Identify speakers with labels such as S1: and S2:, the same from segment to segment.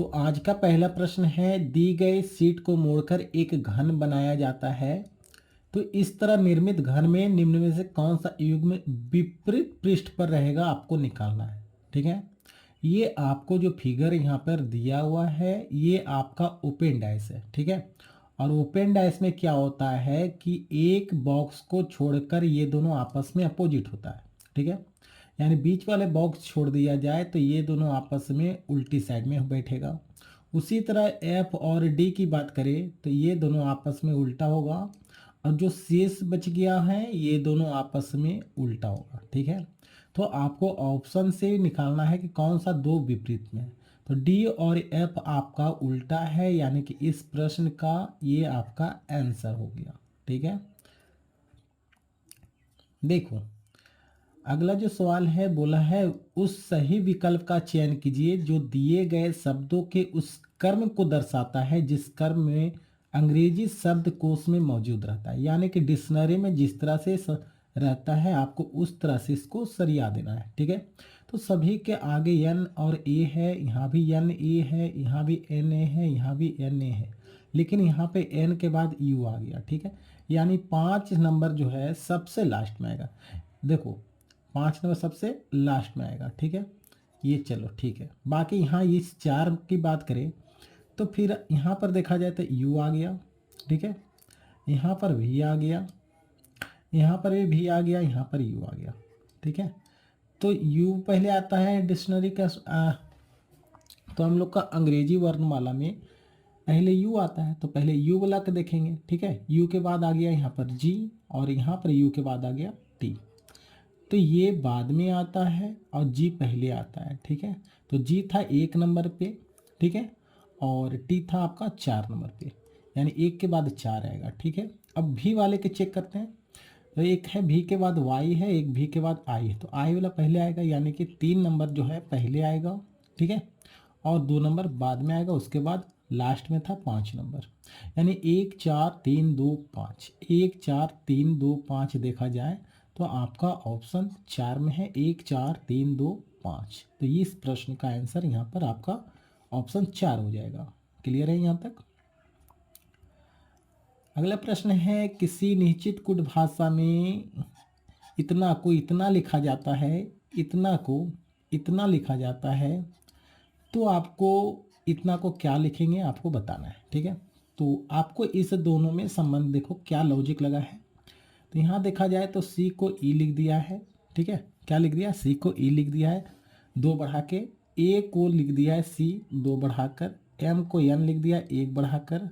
S1: तो आज का पहला प्रश्न है, दी गई शीट को मोड़कर एक घन बनाया जाता है। तो इस तरह निर्मित घन में निम्न में से कौन सा युग्म विपरीत पृष्ठ पर रहेगा, आपको निकालना है। ठीक है, ये आपको जो फिगर यहाँ पर दिया हुआ है ये आपका ओपन डाइस है। ठीक है, और ओपन डाइस में क्या होता है कि एक बॉक्स को छोड़कर ये दोनों आपस में अपोजिट होता है। ठीक है, यानी बीच वाले बॉक्स छोड़ दिया जाए तो ये दोनों आपस में उल्टी साइड में बैठेगा। उसी तरह एफ और डी की बात करें तो ये दोनों आपस में उल्टा होगा, और जो शेष बच गया है ये दोनों आपस में उल्टा होगा। ठीक है, तो आपको ऑप्शन से निकालना है कि कौन सा दो विपरीत में है। तो डी और एफ आपका उल्टा है, यानी कि इस प्रश्न का ये आपका आंसर हो गया। ठीक है, देखो अगला जो सवाल है, बोला है उस सही विकल्प का चयन कीजिए जो दिए गए शब्दों के उस कर्म को दर्शाता है जिस कर्म में अंग्रेजी शब्दकोश में मौजूद रहता है। यानी कि डिक्शनरी में जिस तरह से रहता है आपको उस तरह से इसको सरिया देना है। ठीक है, तो सभी के आगे एन और ए है, यहाँ भी एन ए है, यहाँ भी एन ए है, यहाँ भी एन ए है, लेकिन यहाँ पे एन के बाद यू आ गया। ठीक है, यानी 5 नंबर जो है सबसे लास्ट में आएगा। देखो 5 नंबर सबसे लास्ट में आएगा। ठीक है, ये चलो ठीक है। बाकी यहाँ इस 4 की बात करें तो फिर यहाँ पर देखा जाए तो यू आ गया। ठीक है, यहाँ पर भी आ गया, यहाँ पर भी आ गया, यहाँ पर यू आ गया। ठीक है, तो यू पहले आता है डिक्शनरी का तो हम लोग का अंग्रेजी वर्णमाला में पहले यू आता है, तो पहले यू वाला के देखेंगे। ठीक है, यू के बाद आ गया यहाँ पर जी, और यहाँ पर यू के बाद आ गया टी। तो ये बाद में आता है और जी पहले आता है। ठीक है, तो जी था 1 नंबर पे। ठीक है, और टी था आपका 4 नंबर पे, यानी 1 के बाद 4 आएगा। ठीक है, अब भी वाले के चेक करते हैं। तो एक है भी के बाद वाई है, एक भी के बाद आई है, तो आई वाला पहले आएगा, यानी कि 3 नंबर जो है पहले आएगा। ठीक है, और 2 नंबर बाद में आएगा, उसके बाद लास्ट में था 5 नंबर, यानी 1 4 3 2 5, 1 4 3 2 5 देखा जाए तो आपका ऑप्शन 4 में है, 1 4 3 2 5। तो इस प्रश्न का आंसर यहाँ पर आपका ऑप्शन 4 हो जाएगा। क्लियर है यहाँ तक? अगला प्रश्न है, किसी निश्चित कुट भाषा में इतना को इतना लिखा जाता है, इतना को इतना लिखा जाता है, तो आपको इतना को क्या लिखेंगे आपको बताना है। ठीक है, तो आपको इस दोनों में संबंध देखो क्या लॉजिक लगा है। तो यहाँ देखा जाए तो सी को ई लिख दिया है। ठीक है, क्या लिख दिया, सी को ई लिख दिया है 2 बढ़ा के, ए को लिख दिया है सी 2 बढ़ाकर, एम को एन लिख दिया 1 बढ़ाकर,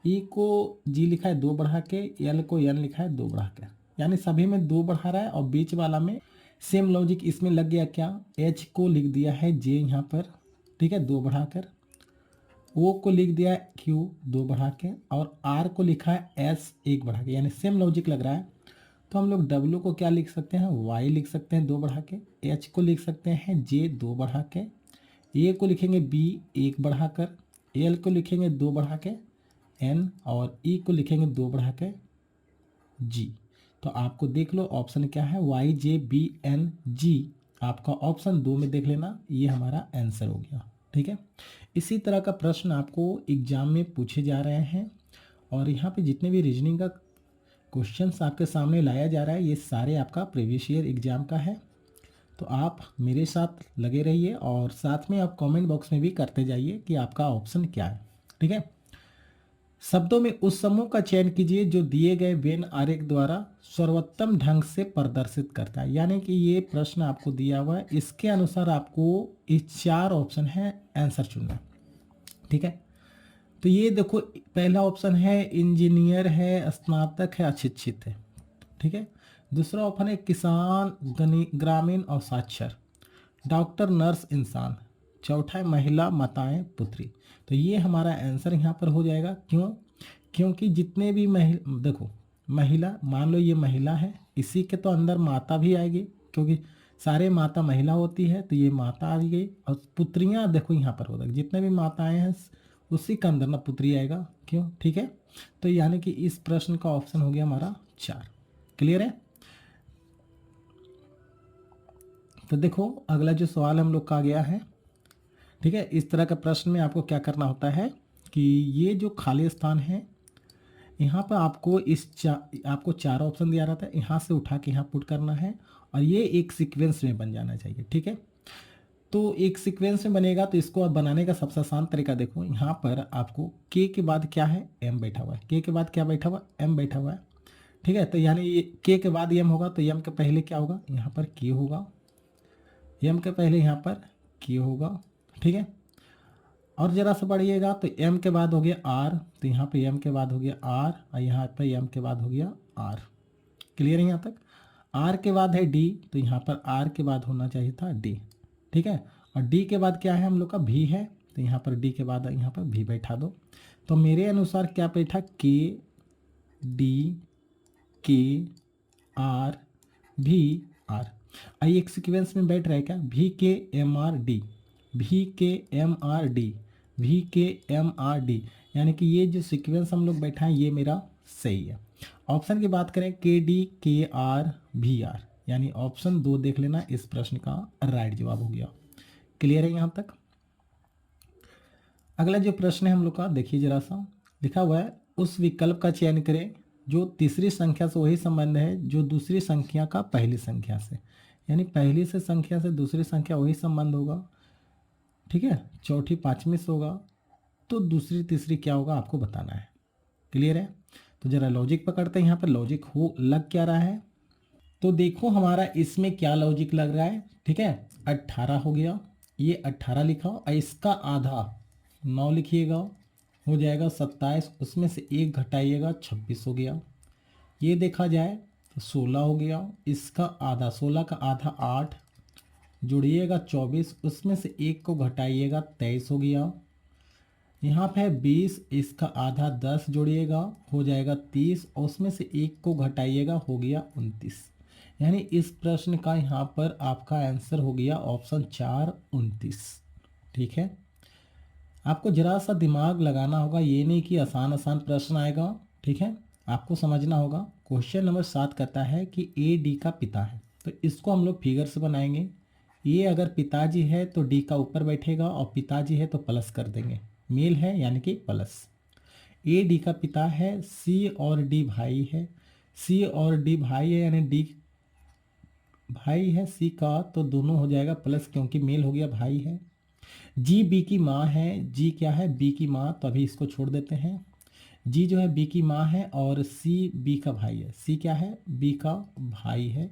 S1: ई को जी लिखा है 2 बढ़ा के, एल को एन लिखा है 2 बढ़ा के, यानी सभी में 2 बढ़ा रहा है। और बीच वाला में सेम लॉजिक इसमें लग गया, क्या एच को लिख दिया है जे यहाँ पर। ठीक है, 2 बढ़ाकर, ओ को लिख दिया है क्यू 2 बढ़ा के, और आर को लिखा है एस 1 बढ़ा के, यानी सेम लॉजिक लग रहा है। तो हम लोग डब्ल्यू को क्या लिख सकते हैं, वाई लिख सकते हैं 2 बढ़ा के, एच को लिख सकते हैं जे 2 बढ़ा के, ए को लिखेंगे बी 1 बढ़ाकर, एल को लिखेंगे 2 बढ़ा के एन, और ई को लिखेंगे 2 बढ़ा के जी। तो आपको देख लो ऑप्शन क्या है, Y J B N G, आपका ऑप्शन 2 में देख लेना, ये हमारा आंसर हो गया। ठीक है, इसी तरह का प्रश्न आपको एग्जाम में पूछे जा रहे हैं, और यहाँ पे जितने भी रीजनिंग का क्वेश्चंस आपके सामने लाया जा रहा है ये सारे आपका प्रीवियस ईयर एग्जाम का है। तो आप मेरे साथ लगे रहिए, और साथ में आप कमेंट बॉक्स में भी करते जाइए कि आपका ऑप्शन क्या है। ठीक है, शब्दों में उस समूह का चयन कीजिए जो दिए गए वेन आरेख द्वारा सर्वोत्तम ढंग से प्रदर्शित करता है। यानी कि ये प्रश्न आपको दिया हुआ है, इसके अनुसार आपको इस 4 ऑप्शन है आंसर चुनना। ठीक है, तो ये देखो पहला ऑप्शन है इंजीनियर है, स्नातक है, अशिक्षित है। ठीक है, दूसरा ऑप्शन है किसान, ग्रामीण और साक्षर, डॉक्टर, नर्स, इंसान, चौथा है महिला, माताएं, पुत्री। तो ये हमारा आंसर यहाँ पर हो जाएगा। क्यों? क्योंकि जितने भी देखो महिला, मान लो ये महिला है, इसी के तो अंदर माता भी आएगी, क्योंकि सारे माता महिला होती है, तो ये माता आ गई। और पुत्रियाँ देखो यहाँ पर होगा, जितने भी माताएं हैं उसी के अंदर ना पुत्री आएगा। क्यों? ठीक है, तो यानी कि इस प्रश्न का ऑप्शन हो गया हमारा 4। क्लियर है? तो देखो अगला जो सवाल हम लोग का गया है, ठीक है। इस तरह का प्रश्न में आपको क्या करना होता है कि ये जो खाली स्थान है यहाँ पर आपको आपको 4 ऑप्शन दिया रहता है, यहाँ से उठा के यहाँ पुट करना है और ये एक सीक्वेंस में बन जाना चाहिए। ठीक है, तो एक सीक्वेंस में बनेगा तो इसको आप बनाने का सबसे आसान तरीका देखो, यहाँ पर आपको के के बाद क्या है, एम बैठा हुआ है। के के बाद क्या बैठा हुआ, एम बैठा हुआ है। ठीक है, तो यानी ये के के बाद एम होगा तो एम के पहले क्या होगा, यहाँ पर के होगा। एम के पहले यहाँ पर के होगा। ठीक है, और जरा सा बढ़िएगा तो एम के बाद हो गया आर, तो यहाँ पे एम के बाद हो गया आर और यहाँ पे एम के बाद हो गया आर। क्लियर है यहाँ तक। आर के बाद है डी, तो यहाँ पर आर के बाद होना चाहिए था डी। ठीक है, और डी के बाद क्या है हम लोग का, भी है, तो यहाँ पर डी के बाद यहाँ पर भी बैठा दो। तो मेरे अनुसार क्या बैठा, के डी के आर भी आर। आई एक सीक्वेंस में बैठ रहा है क्या, भी के एम आर डी, भी के एम आर डी, भी के एम आर डी, यानी कि ये जो सीक्वेंस हम लोग बैठा है ये मेरा सही है। ऑप्शन की बात करें के डी के आर भी आर, यानी ऑप्शन 2 देख लेना, इस प्रश्न का राइट जवाब हो गया। क्लियर है यहाँ तक। अगला जो प्रश्न है हम लोग का, देखिए जरा सा, लिखा हुआ है उस विकल्प का चयन करें जो तीसरी संख्या से वही संबंध है जो दूसरी संख्या का पहली संख्या से, यानी पहली से संख्या से दूसरी संख्या वही संबंध होगा। ठीक है, चौथी पांचवी से होगा तो दूसरी तीसरी क्या होगा आपको बताना है। क्लियर है, तो जरा लॉजिक पकड़ते हैं। यहाँ पर लॉजिक हो लग क्या रहा है, तो देखो हमारा इसमें क्या लॉजिक लग रहा है। ठीक है, 18 हो गया, ये 18 लिखा और इसका आधा 9 लिखिएगा, हो जाएगा 27, उसमें से 1 घटाइएगा 26 हो गया। ये देखा जाए तो 16 हो गया, इसका आधा 16 का आधा 8, जोड़िएगा 24, उसमें से 1 को घटाइएगा 23 हो गया। यहाँ पे 20, इसका आधा 10 जोड़िएगा हो जाएगा 30, और उसमें से 1 को घटाइएगा हो गया 29। यानी इस प्रश्न का यहाँ पर आपका आंसर हो गया ऑप्शन 4 29। ठीक है, आपको जरा सा दिमाग लगाना होगा, ये नहीं कि आसान आसान प्रश्न आएगा। ठीक है, आपको समझना होगा। क्वेश्चन नंबर 7 कहता है कि ए डी का पिता है, तो इसको हम लोग फिगर से बनाएंगे। ये अगर पिताजी है तो डी का ऊपर बैठेगा और पिताजी है तो प्लस कर देंगे, मेल है यानी कि प्लस। ए डी का पिता है, सी और डी भाई है, सी और डी भाई है यानी डी भाई है सी का, तो दोनों हो जाएगा प्लस क्योंकि मेल हो गया, भाई है। जी बी की माँ है, जी क्या है, बी की माँ, तो अभी इसको छोड़ देते हैं। जी जो है बी की माँ है और सी बी का भाई है, सी क्या है, बी का भाई है।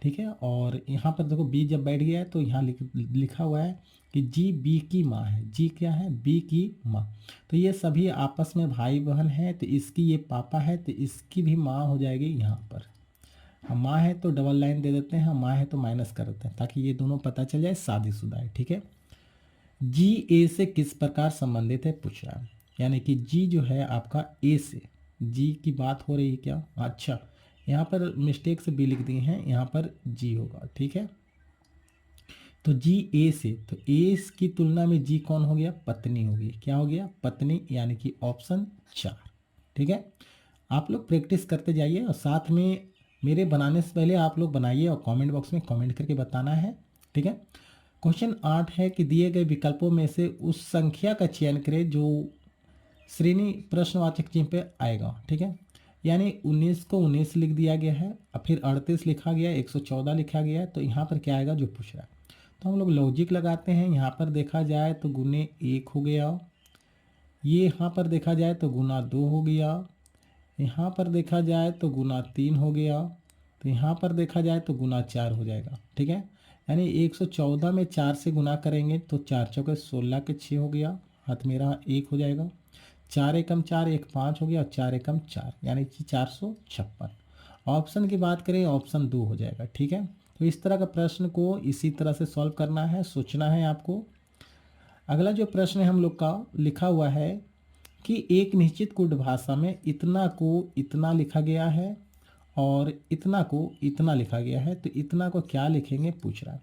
S1: ठीक है, और यहाँ पर देखो बी जब बैठ गया है तो यहाँ लिखा हुआ है कि जी बी की माँ है, जी क्या है, बी की माँ, तो ये सभी आपस में भाई बहन हैं, तो इसकी ये पापा है तो इसकी भी माँ हो जाएगी यहाँ पर। हम माँ है तो डबल लाइन दे देते हैं, माँ है तो माइनस कर देते हैं ताकि ये दोनों पता चल जाए शादीशुदा है। ठीक है, जी ए से किस प्रकार संबंधित है पूछ रहा है, यानी कि जी जो है आपका ए से, जी की बात हो रही है क्या, अच्छा यहाँ पर मिस्टेक से बी लिख दिए हैं, यहाँ पर जी होगा। ठीक है, तो जी ए से, तो ए की तुलना में जी कौन हो गया, पत्नी होगी, क्या हो गया, पत्नी, यानी कि ऑप्शन 4। ठीक है, आप लोग प्रैक्टिस करते जाइए और साथ में मेरे बनाने से पहले आप लोग बनाइए और कमेंट बॉक्स में कमेंट करके बताना है। ठीक है, क्वेश्चन 8 है कि दिए गए विकल्पों में से उस संख्या का चयन करें जो श्रेणी प्रश्नवाचक चिन्ह पे आएगा। ठीक है, यानी 19 को 19 लिख दिया गया है और फिर 38 लिखा गया है, 114 लिखा गया है, तो यहाँ पर क्या आएगा जो पूछ रहा है। तो हम लोग लॉजिक लगाते हैं, यहाँ पर देखा जाए तो गुने 1 हो गया, ये यहाँ पर देखा जाए तो गुना 2 हो गया, यहाँ पर देखा जाए तो गुना 3 हो गया, तो यहाँ पर देखा जाए तो गुना 4 हो जाएगा। ठीक है, यानी 114 में 4 से गुना करेंगे तो 4 चौके 16 के 6 हो गया, हाथ मेरा 1 हो जाएगा, 4 एकम 4, 1 5 हो गया और 4 एकम 4, यानी कि 456। ऑप्शन की बात करें ऑप्शन 2 हो जाएगा। ठीक है, तो इस तरह का प्रश्न को इसी तरह से सॉल्व करना है, सोचना है आपको। अगला जो प्रश्न हम लोग का लिखा हुआ है कि एक निश्चित कुट भाषा में इतना को इतना लिखा गया है और इतना को इतना लिखा गया है, तो इतना को क्या लिखेंगे पूछ रहा है।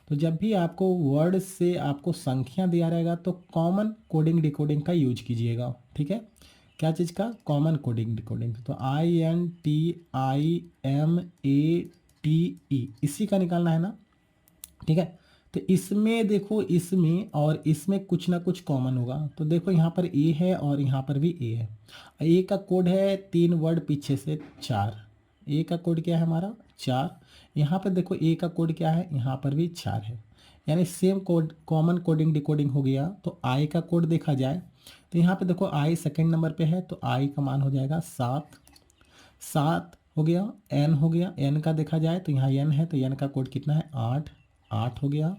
S1: तो जब भी आपको वर्ड से आपको संख्या दिया रहेगा तो कॉमन कोडिंग डिकोडिंग का यूज कीजिएगा। ठीक है, क्या चीज़ का, कॉमन कोडिंग डिकोडिंग, तो INTIMATE इसी का निकालना है ना। ठीक है, तो इसमें देखो, इसमें और इसमें कुछ ना कुछ कॉमन होगा। तो देखो यहाँ पर ए है और यहाँ पर भी ए है। ए का कोड है 3 वर्ड पीछे से 4। ए का कोड क्या है हमारा 4। यहाँ पर देखो ए का कोड क्या है, यहाँ पर भी 4 है, यानी same code, common coding decoding हो गया। तो आई का कोड देखा जाए तो यहाँ पे देखो आई सेकेंड नंबर पे है, तो आई का मान हो जाएगा 7। 7 हो गया। एन हो गया, एन का देखा जाए तो यहाँ एन है, तो एन का कोड कितना है 8। 8 हो गया।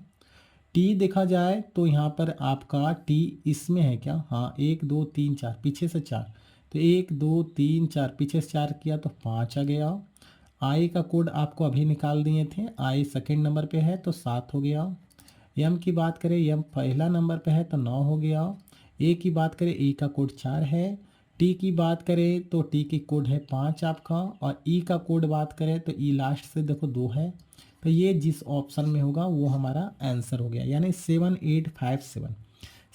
S1: टी देखा जाए तो यहाँ पर आपका टी इसमें है क्या, हाँ 1 2 3 4 पीछे से 4, तो 1 2 3 4 पीछे से 4 किया तो 5 आ गया। आई का कोड आपको अभी निकाल दिए थे, आई सेकेंड नंबर पे है तो 7 हो गया। एम की बात करें, एम पहला नंबर पे है तो 9 हो गया। ए की बात करें, ए का कोड 4 है। टी की बात करें तो टी की कोड है 5 आपका, और ई का कोड बात करें तो ई लास्ट से देखो 2 है। तो ये जिस ऑप्शन में होगा वो हमारा आंसर हो गया, यानी 7857,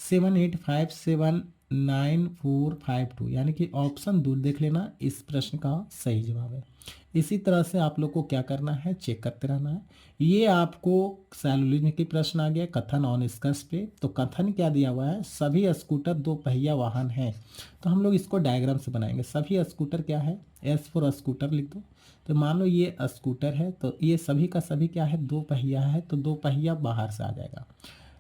S1: 78579452, यानी कि ऑप्शन 2 देख लेना इस प्रश्न का सही जवाब है। इसी तरह से आप लोग को क्या करना है, चेक करते रहना है। ये आपको सैलोलिज्म के प्रश्न आ गया कथन और निष्कर्ष पे। तो कथन क्या दिया हुआ है, सभी स्कूटर 2 पहिया वाहन है। तो हम लोग इसको डायग्राम से बनाएंगे। सभी स्कूटर क्या है, एस फॉर स्कूटर लिख दो। तो मान लो ये स्कूटर है, तो ये सभी का सभी क्या है 2 पहिया है, तो 2 पहिया बाहर से आ जाएगा।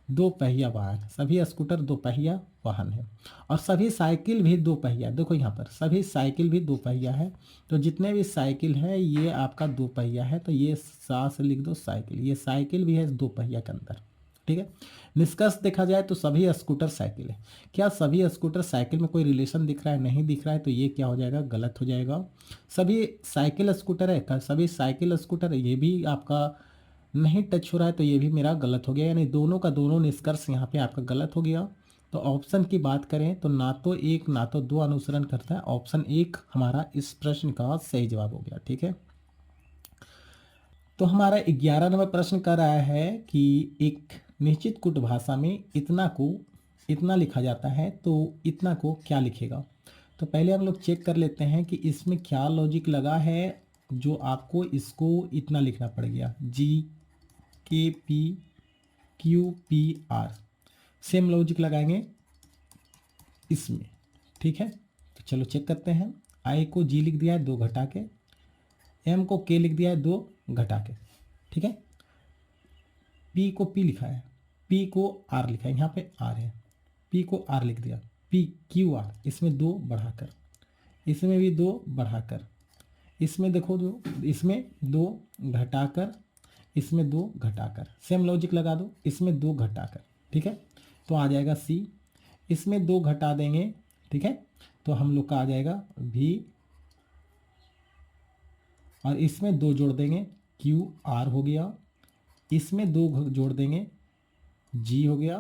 S1: 2 पहिया वाहन, सभी स्कूटर 2 पहिया वाहन है। और सभी साइकिल भी 2 पहिया, देखो यहाँ पर सभी साइकिल भी 2 पहिया है। तो जितने भी साइकिल है ये आपका 2 पहिया है, तो ये सा से लिख दो साइकिल, ये साइकिल भी है 2 पहिया के अंदर। ठीक है। निष्कर्ष देखा जाए तो सभी स्कूटर साइकिल है। क्या सभी स्कूटर साइकिल में कोई रिलेशन दिख रहा है, नहीं दिख रहा है, तो ये क्या हो जाएगा, गलत हो जाएगा। सभी साइकिल स्कूटर है, क्या सभी साइकिल स्कूटर है, ये भी आपका नहीं टच हो रहा है, तो ये भी मेरा गलत हो गया, यानी दोनों का दोनों निष्कर्ष यहाँ पे आपका गलत हो गया। तो ऑप्शन की बात करें तो ना तो 1 ना तो 2 अनुसरण करता है, ऑप्शन 1 हमारा इस प्रश्न का सही जवाब हो गया। ठीक है। तो हमारा 11 नंबर प्रश्न कर रहा है कि एक निश्चित कुट भाषा में इतना को इतना लिखा जाता है, तो इतना को क्या लिखेगा। तो पहले हम लोग चेक कर लेते हैं कि इसमें क्या लॉजिक लगा है, जो आपको इसको इतना लिखना पड़ गया। GKPQPR सेम लॉजिक लगाएंगे इसमें। ठीक है। तो चलो चेक करते हैं। आई को जी लिख दिया है 2 घटा के, एम को के लिख दिया है 2 घटा के। ठीक है। पी को पी लिखा है, पी को आर लिखा है, यहाँ पे आर है, पी को आर लिख दिया, पी क्यू आर, इसमें 2 बढ़ाकर, इसमें भी 2 बढ़ाकर, इसमें देखो 2, इसमें 2 घटाकर, इसमें 2 घटाकर, सेम लॉजिक लगा दो, इसमें 2 घटाकर। ठीक है। तो आ जाएगा सी, इसमें 2 घटा देंगे। ठीक है। तो हम लोग का आ जाएगा भी, और इसमें 2 जोड़ देंगे क्यू आर हो गया, इसमें 2 जोड़ देंगे जी हो गया,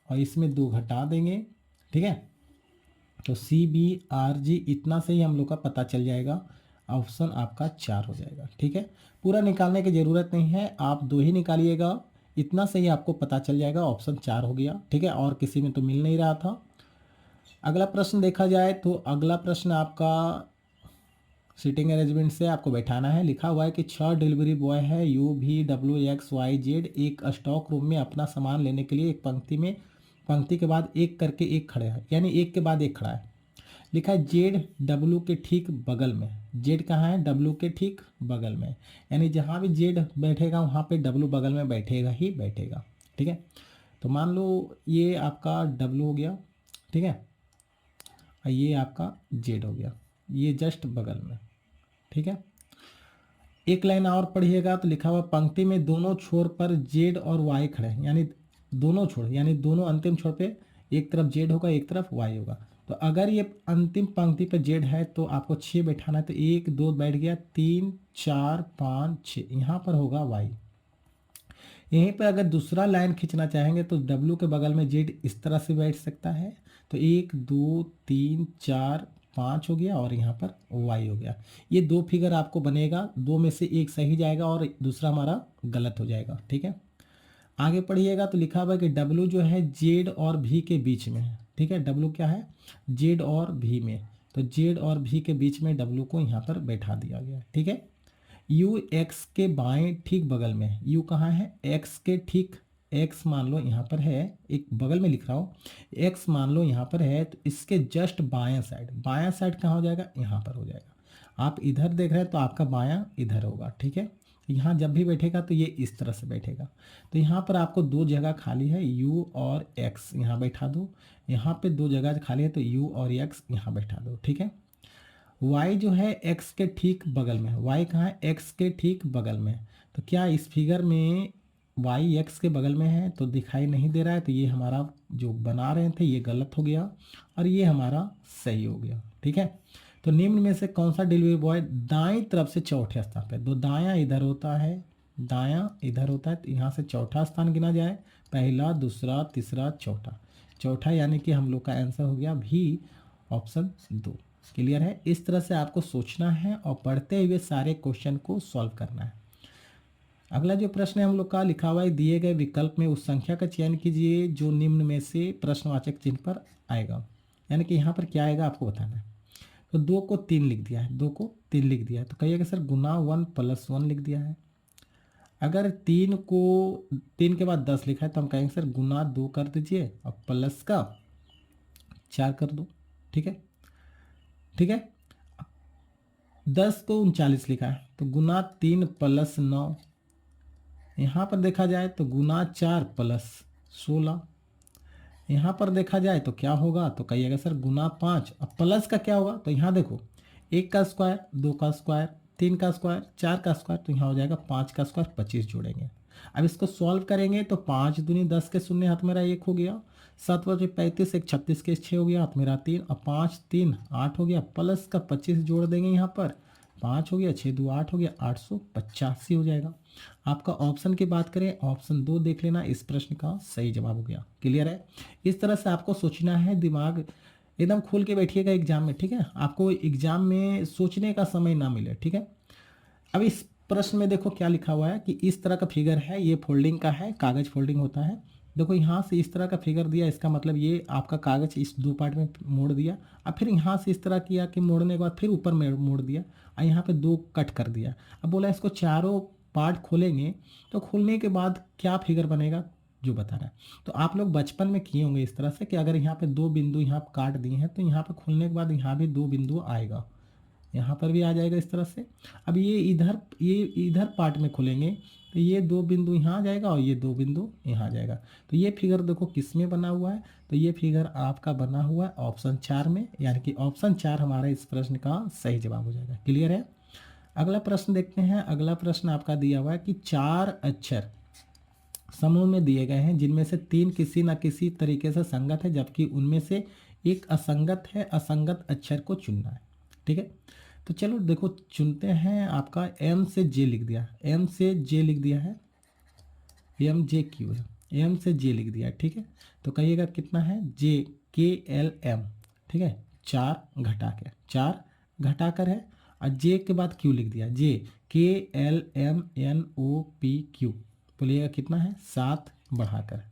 S1: और इसमें 2 घटा देंगे। ठीक है। तो CBRG इतना से ही हम लोग का पता चल जाएगा, ऑप्शन आपका 4 हो जाएगा। ठीक है। पूरा निकालने की ज़रूरत नहीं है, आप 2 ही निकालिएगा, इतना से ही आपको पता चल जाएगा, ऑप्शन 4 हो गया। ठीक है। और किसी में तो मिल नहीं रहा था। अगला प्रश्न देखा जाए तो अगला प्रश्न आपका सीटिंग अरेंजमेंट से आपको बैठाना है। लिखा हुआ है कि 6 डिलीवरी बॉय है UVWXYZ एक स्टॉक रूम में अपना सामान लेने के लिए एक पंक्ति के बाद एक करके एक खड़े हैं, यानी एक के बाद एक खड़ा है। लिखा है जेड डब्लू के ठीक बगल में, जेड कहाँ है, डब्लू के ठीक बगल में, यानी जहाँ भी जेड बैठेगा वहाँ पे डब्लू बगल में बैठेगा ही बैठेगा। ठीक है। तो मान लो ये आपका डब्लू हो गया। ठीक है। और ये आपका जेड हो गया, ये जस्ट बगल में। ठीक है। एक लाइन और पढ़िएगा तो लिखा हुआ पंक्ति में दोनों छोर पर जेड और वाई खड़े हैं, यानी दोनों छोर, यानी दोनों अंतिम छोर पे एक तरफ जेड होगा एक तरफ वाई होगा। तो अगर ये अंतिम पंक्ति पे जेड है तो आपको 6 बैठाना है, तो 1 2 बैठ गया, 3 4 5 6, यहाँ पर होगा वाई। यहीं पे अगर दूसरा लाइन खींचना चाहेंगे तो डब्लू के बगल में जेड इस तरह से बैठ सकता है, तो 1 2 3 4 5 हो गया, और यहाँ पर वाई हो गया। ये 2 फिगर आपको बनेगा, 2 में से एक सही जाएगा और दूसरा हमारा गलत हो जाएगा। ठीक है। आगे पढ़िएगा तो लिखा हुआ है कि डब्लू जो है जेड और भी के बीच में है। ठीक है। डब्लू क्या है, जेड और भी में, तो जेड और भी के बीच में डब्लू को यहाँ पर बैठा दिया गया है। ठीक है। यू एक्स के बाएं ठीक बगल में, यू कहाँ है, एक्स के ठीक एक्स मान लो यहाँ पर है, एक बगल में लिख रहा हूँ, एक्स मान लो यहाँ पर है, तो इसके जस्ट बायां साइड कहाँ हो जाएगा, यहाँ पर हो जाएगा। आप इधर देख रहे हैं तो आपका बायां इधर होगा, ठीक है। यहाँ जब भी बैठेगा तो ये इस तरह से बैठेगा। तो यहाँ पर आपको दो जगह खाली है, u और x यहाँ बैठा दो, यहाँ पे दो जगह खाली है तो u और x यहाँ बैठा दो, ठीक है। y जो है x के ठीक बगल में है, y कहाँ है, x के ठीक बगल में है। तो क्या इस फिगर में y x के बगल में है तो दिखाई नहीं दे रहा है, तो ये हमारा जो बना रहे थे ये गलत हो गया और ये हमारा सही हो गया, ठीक है। तो निम्न में से कौन सा डिलीवरी बॉय दाएं तरफ से चौथे स्थान पे, दो दायां इधर होता है, दायां इधर होता है, तो यहाँ से चौथा स्थान गिना जाए, पहला दूसरा तीसरा चौथा, चौथा यानी कि हम लोग का आंसर हो गया भी ऑप्शन 2। क्लियर है। इस तरह से आपको सोचना है और पढ़ते हुए सारे क्वेश्चन को सॉल्व करना है। अगला जो प्रश्न है हम लोग का लिखा हुआ है, दिए गए विकल्प में उस संख्या का चयन कीजिए जो निम्न में से प्रश्नवाचक चिन्ह पर आएगा। यानी कि यहाँ पर क्या आएगा आपको बताना है। तो 2 को 3 लिख दिया है, 2 को 3 लिख दिया है, तो कहिएगा सर गुना 1 + 1 लिख दिया है। अगर 3 को 3 के बाद 10 लिखा है तो हम कहेंगे सर गुना 2 कर दीजिए और प्लस का 4 कर दो, ठीक है, ठीक है। 10 को 39 लिखा है तो गुना 3 + 9, यहाँ पर देखा जाए तो गुना 4 + 16, यहाँ पर देखा जाए तो क्या होगा, तो कहिएगा सर गुना 5 और प्लस का क्या होगा, तो यहाँ देखो 1 का स्क्वायर, 2 का स्क्वायर, 3 का स्क्वायर, 4 का स्क्वायर, तो यहाँ हो जाएगा 5 का स्क्वायर, 25 जोड़ेंगे। अब इसको सॉल्व करेंगे तो 5 दूनी 10 के शून्य हाथ मेरा 1 हो गया, 7 बचे 35, 1 36 के 6 हो गया, हाथ मेरा 3 और 5 3 8 हो गया, प्लस का 25 जोड़ देंगे, यहाँ पर 5 हो गया, 6 2 8 हो गया, 885 हो जाएगा। आपका ऑप्शन की बात करें, ऑप्शन 2 देख लेना, इस प्रश्न का सही जवाब हो गया। क्लियर है। इस तरह से आपको सोचना है, दिमाग एकदम खोल के बैठिएगा एग्जाम में, ठीक है। आपको एग्जाम में सोचने का समय ना मिले, ठीक है। अब इस प्रश्न में देखो क्या लिखा हुआ है कि इस तरह का फिगर है, ये फोल्डिंग का है, कागज फोल्डिंग होता है। देखो यहाँ से इस तरह का फिगर दिया, इसका मतलब ये आपका कागज इस 2 पार्ट में मोड़ दिया, अब फिर यहाँ से इस तरह किया कि मोड़ने के बाद फिर ऊपर में मोड़ दिया और यहाँ पे 2 कट कर दिया। अब बोला इसको चारों पार्ट खोलेंगे तो खोलने के बाद क्या फिगर बनेगा जो बता रहा है। तो आप लोग बचपन में किए होंगे इस तरह से कि अगर यहाँ पे 2 बिंदु यहाँ काट दिए हैं तो यहाँ पे खोलने के बाद यहाँ भी 2 बिंदु आएगा, यहाँ पर भी आ जाएगा इस तरह से। अब ये इधर पार्ट में खोलेंगे तो ये 2 बिंदु यहाँ आ जाएगा और ये 2 बिंदु यहाँ आ जाएगा। तो ये फिगर देखो किस में बना हुआ है, तो ये फिगर आपका बना हुआ है ऑप्शन 4 में, यानी कि ऑप्शन 4 हमारा इस प्रश्न का सही जवाब हो जाएगा। क्लियर है। अगला प्रश्न देखते हैं। अगला प्रश्न आपका दिया हुआ है कि 4 अक्षर समूह में दिए गए हैं जिनमें से 3 किसी न किसी तरीके से संगत है, जबकि उनमें से एक असंगत है, असंगत अक्षर को चुनना है, ठीक है। तो चलो देखो चुनते हैं। आपका M से J लिख दिया, M से J लिख दिया है, MJQ है, M से J लिख दिया है, ठीक है। तो कहिएगा कितना है, JKLM, ठीक है, 4 घटा कर है और J के बाद Q लिख दिया, JKLMNOPQ, बोलिएगा कितना है, 7 बढ़ाकर।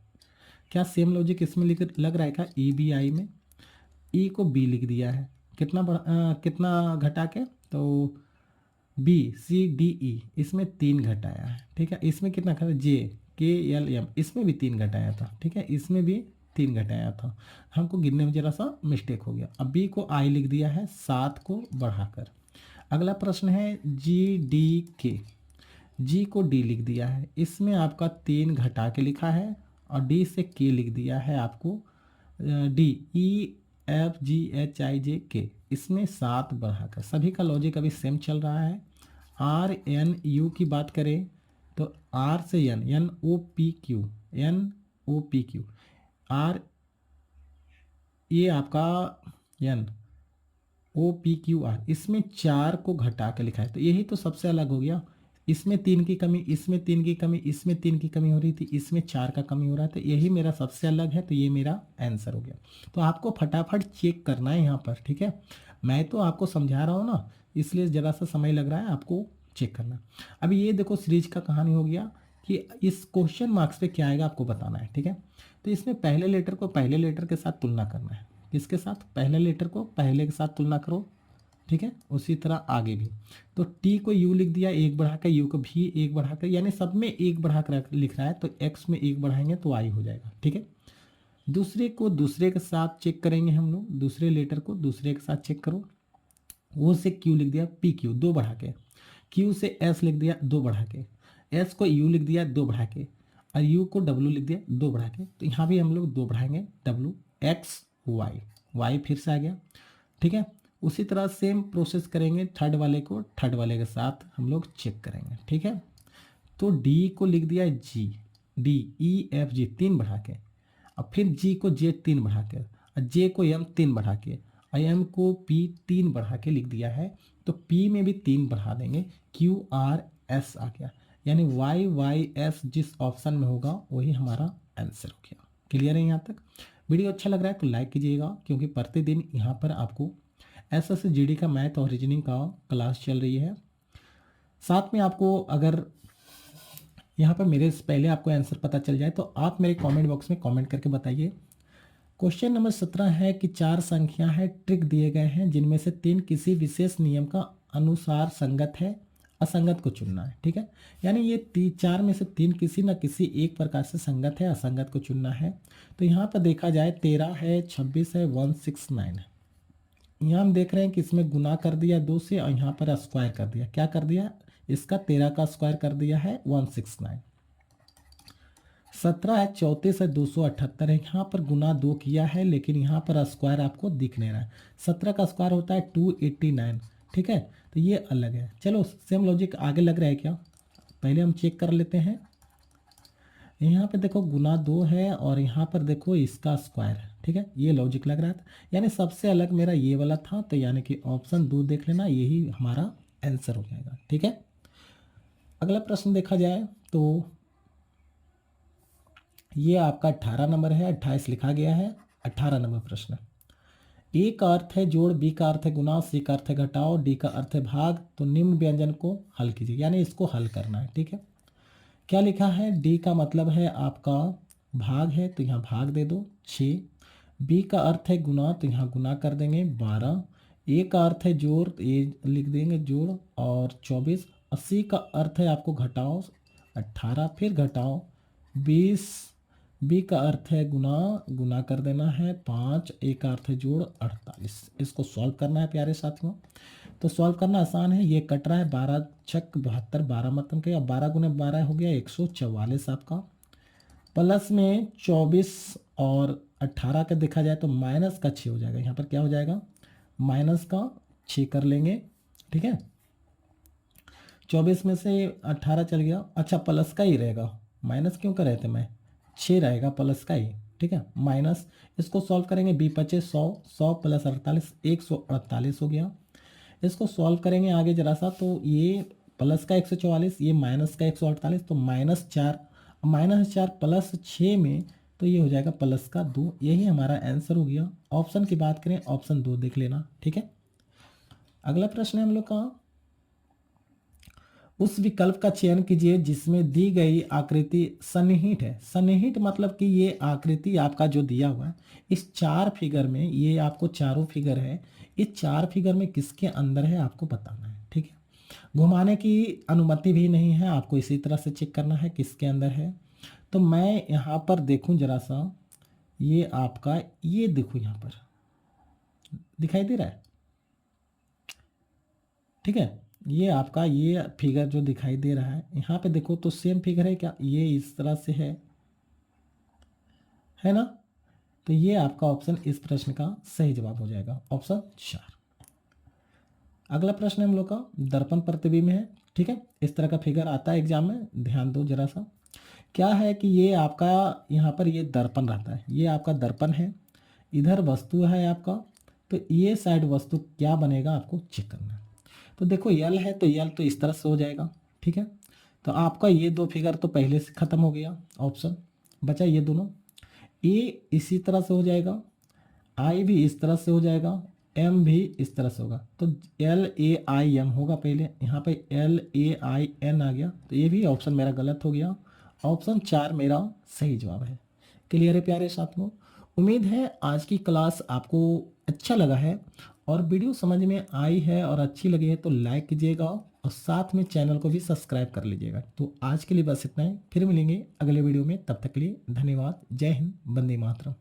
S1: क्या सेम लॉजिक इसमें लग रहा है क्या, EBI में E को B लिख दिया है, कितना घटा के, तो BCDE इसमें 3 घटाया है, ठीक है। इसमें कितना खा, JKLM इसमें भी 3 घटाया था, ठीक है, इसमें भी 3 घटाया था, हमको गिनने में जरा सा मिस्टेक हो गया। अब B को I लिख दिया है 7 को बढ़ाकर। अगला प्रश्न है GDK, G को D लिख दिया है, इसमें आपका 3 घटा के लिखा है और D से K लिख दिया है आपको, DEFGHIJK इसमें 7 बढ़ाकर। सभी का लॉजिक अभी सेम चल रहा है। RNU की बात करें तो R से N, NOPQ R, ये आपका NOPQR, इसमें 4 को घटा के लिखा है, तो यही तो सबसे अलग हो गया। इसमें 3 की कमी, इसमें 3 की कमी, इसमें 3 की कमी हो रही थी, इसमें 4 का कमी हो रहा है, तो यही मेरा सबसे अलग है, तो ये मेरा आंसर हो गया। तो आपको फटाफट चेक करना है यहाँ पर, ठीक है। मैं तो आपको समझा रहा हूँ ना, इसलिए ज़रा सा समय लग रहा है, आपको चेक करना। अभी ये देखो सीरीज का कहानी हो गया कि इस क्वेश्चन मार्क्स पे क्या आएगा आपको बताना है, ठीक है। तो इसमें पहले लेटर को पहले लेटर के साथ तुलना करना है, किसके साथ, पहले लेटर को पहले के साथ तुलना करो, ठीक है। उसी तरह आगे भी, तो टी को यू लिख दिया, एक बढ़ाकर यू को भी एक बढ़ाकर, यानी सब में एक बढ़ाकर लिख रहा है, तो एक्स में एक बढ़ाएंगे तो आई हो जाएगा, ठीक है। दूसरे को दूसरे के साथ चेक करेंगे हम लोग, दूसरे लेटर को दूसरे के साथ चेक करो। वो से क्यू लिख दिया, पी क्यू दो बढ़ा के, क्यू से एस लिख दिया दो बढ़ा के, एस को यू लिख दिया दो बढ़ा के, और यू को डब्लू लिख दिया दो बढ़ा के, तो यहाँ भी हम लोग दो बढ़ाएंगे, डब्लू एक्स वाई, वाई फिर से आ गया, ठीक है। उसी तरह सेम प्रोसेस करेंगे, थर्ड वाले को थर्ड वाले के साथ हम लोग चेक करेंगे, ठीक है। तो डी को लिख दिया जी, डी ई एफ जी तीन बढ़ा के, और फिर जी को जे तीन बढ़ा के, और जे को एम तीन बढ़ा के, और एम को पी तीन बढ़ा के लिख दिया है। तो पी में भी तीन बढ़ा देंगे, क्यू आर एस आ गया, यानी वाई वाई एस जिस ऑप्शन में होगा वही हमारा आंसर हो गया। क्लियर है यहाँ तक? वीडियो अच्छा लग रहा है तो लाइक कीजिएगा, क्योंकि प्रतिदिन यहाँ पर आपको एसएससी जीडी का मैथ और रीजनिंग का क्लास चल रही है। साथ में आपको अगर यहाँ पर मेरे से पहले आपको आंसर पता चल जाए तो आप मेरे कमेंट बॉक्स में कमेंट करके बताइए। क्वेश्चन नंबर 17 है कि चार संख्या है, ट्रिक दिए गए हैं, जिनमें से तीन किसी विशेष नियम का अनुसार संगत है, असंगत को चुनना है, ठीक है। यानी ये चार में से तीन किसी न किसी एक प्रकार से संगत है, असंगत को चुनना है। तो यहाँ पर देखा जाए 13 है, 26 है, 169 है। यहाँ हम देख रहे हैं कि इसमें गुना कर दिया 2 से, और यहाँ पर स्क्वायर कर दिया, क्या कर दिया, इसका 13 का स्क्वायर कर दिया है 169। 17 है, 34 है, 278 है, यहाँ पर गुना 2 किया है, लेकिन यहाँ पर स्क्वायर आपको दिख नहीं रहा है। 17 का स्क्वायर होता है 289, ठीक है, तो ये अलग है। चलो सेम लॉजिक आगे लग रहा है क्या, पहले हम चेक कर लेते हैं। यहाँ पे देखो गुना 2 है, और यहाँ पर देखो इसका स्क्वायर है, ठीक है, ये लॉजिक लग रहा था। यानी सबसे अलग मेरा ये वाला था, तो यानी कि ऑप्शन 2 देख लेना, यही हमारा आंसर हो जाएगा, ठीक है। अगला प्रश्न देखा जाए तो ये आपका 18 नंबर है, 28 लिखा गया है। 18 नंबर प्रश्न, ए का अर्थ है जोड़, बी का अर्थ है गुना, सी का अर्थ है घटाओ, डी का अर्थ है भाग, तो निम्न व्यंजन को हल कीजिए, यानी इसको हल करना है, ठीक है। क्या लिखा है, डी का मतलब है आपका भाग है, तो यहाँ भाग दे दो 6, बी का अर्थ है गुना, तो यहाँ गुना कर देंगे 12, ए का अर्थ है जोड़, तो ये लिख देंगे जोड़ और 24, और सी का अर्थ है आपको घटाओ 18, फिर घटाओ 20, बी का अर्थ है गुना, गुना कर देना है 5, ए का अर्थ है जोड़ 48। इसको सॉल्व करना है प्यारे साथियों। तो सॉल्व करना आसान है, ये कट रहा है 12 छक 72, 12 मतलब के, 12 गुने 12 हो गया 144 आपका, प्लस में 24 और 18 का देखा जाए तो माइनस का 6 हो जाएगा। यहाँ पर क्या हो जाएगा, माइनस का 6 कर लेंगे, ठीक है। 24 में से 18 चल गया, अच्छा प्लस का ही रहेगा, माइनस क्यों कर रहे थे मैं, 6 रहेगा प्लस का ही, ठीक है। माइनस, इसको सॉल्व करेंगे, बी 25 100, 100 प्लस 48 148 हो गया। इसको सॉल्व करेंगे आगे जरा सा, तो ये प्लस का 144, ये माइनस का 148, तो -4 प्लस 6 में, तो ये हो जाएगा प्लस का 2, यही हमारा आंसर हो गया। ऑप्शन की बात करें, ऑप्शन 2 देख लेना, ठीक है। अगला प्रश्न है हम लोग का, उस विकल्प का चयन कीजिए जिसमें दी गई आकृति सन्निहित है। सन्निहित मतलब कि ये आकृति आपका जो दिया हुआ है, इस चार फिगर में, ये आपको चारों फिगर है, इस चार फिगर में किसके अंदर है आपको बताना है, ठीक है। घुमाने की अनुमति भी नहीं है, आपको इसी तरह से चेक करना है किसके अंदर है। तो मैं यहाँ पर देखूँ जरा सा, ये आपका, ये देखो यहाँ पर दिखाई दे रहा है, ठीक है। ये आपका ये फिगर जो दिखाई दे रहा है, यहाँ पे देखो तो सेम फिगर है क्या, ये इस तरह से है ना। तो ये आपका ऑप्शन इस प्रश्न का सही जवाब हो जाएगा, ऑप्शन 4। अगला प्रश्न हम लोग का दर्पण प्रतिबिंब है, ठीक है। इस तरह का फिगर आता है एग्जाम में, ध्यान दो जरा सा। क्या है कि ये आपका यहाँ पर ये दर्पण रहता है, ये आपका दर्पण है, इधर वस्तु है आपका, तो ये साइड वस्तु क्या बनेगा आपको चेक करना है। तो देखो यल है, तो यल तो इस तरह से हो जाएगा, ठीक है। तो आपका ये दो फिगर तो पहले से ख़त्म हो गया, ऑप्शन बचा ये दोनों। ए इसी तरह से हो जाएगा, आई भी इस तरह से हो जाएगा, एम भी इस तरह से होगा, तो LAIM होगा पहले, यहाँ पे LAIN आ गया, तो ये भी ऑप्शन मेरा गलत हो गया, ऑप्शन 4 मेरा सही जवाब है। क्लियर है प्यारे साथियों, उम्मीद है आज की क्लास आपको अच्छा लगा है, और वीडियो समझ में आई है और अच्छी लगी है तो लाइक कीजिएगा और साथ में चैनल को भी सब्सक्राइब कर लीजिएगा। तो आज के लिए बस इतना ही, फिर मिलेंगे अगले वीडियो में, तब तक के लिए धन्यवाद। जय हिंद, वंदे मातरम।